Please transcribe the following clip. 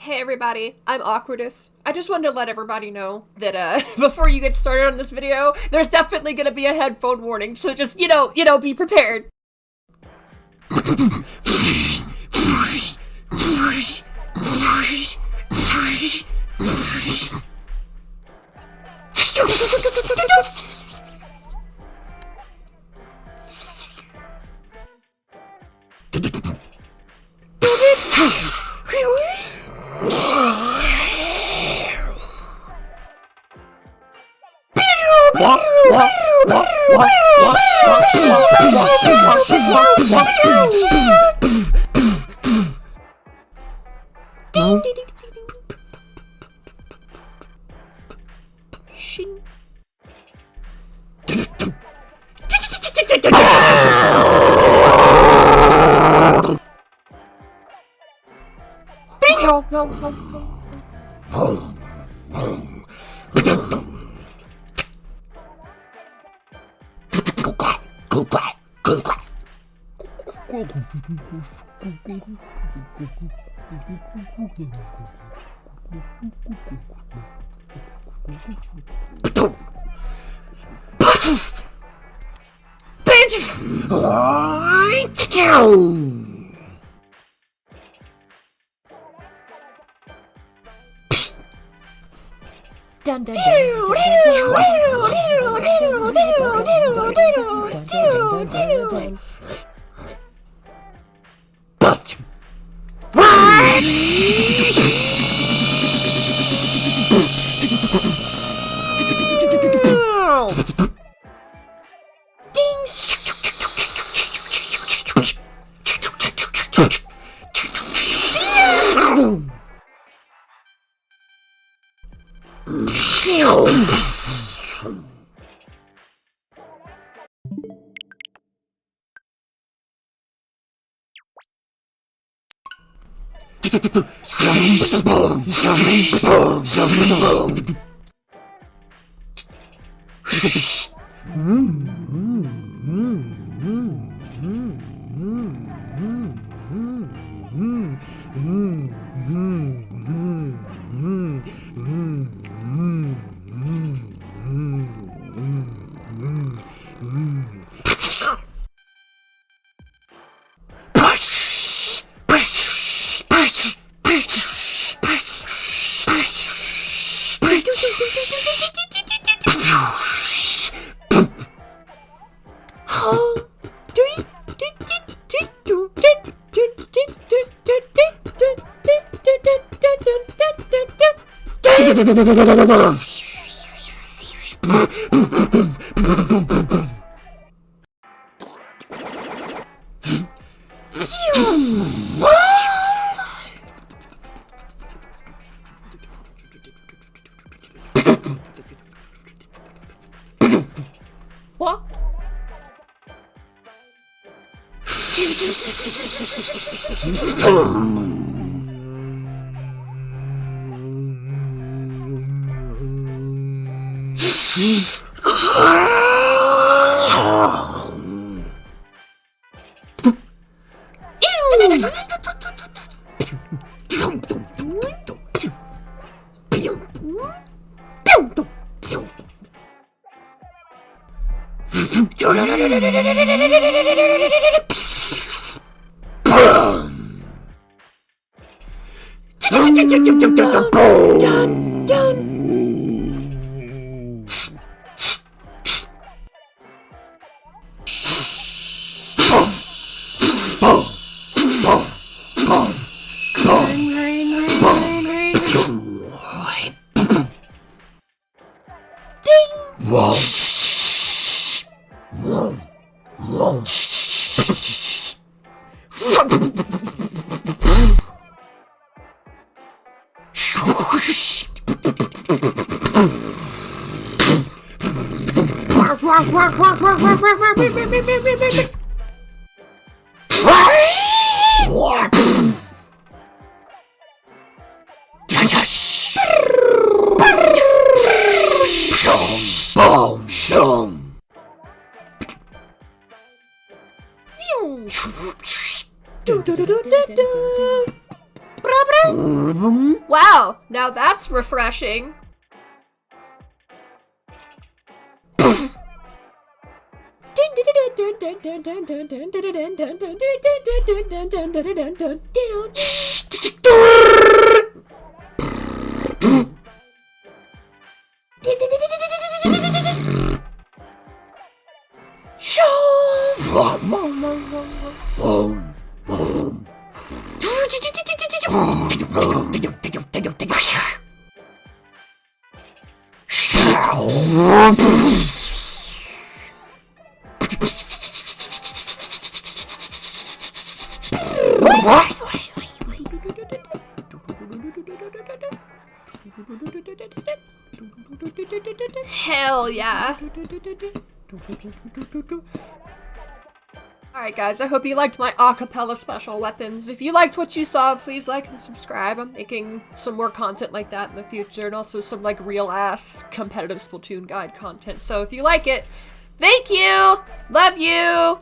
Hey everybody, I'm awkwardess. I just wanted to let everybody know that before you get started on this video, there's definitely gonna be a headphone warning, so just, be prepared. What? Wow, now that's refreshing. Hell yeah. Alright guys, I hope you liked my acapella special weapons. If you liked what you saw, please like and subscribe. I'm making some more content like that in the future, and also some like real-ass competitive Splatoon guide content. So if you like it, thank you! Love you!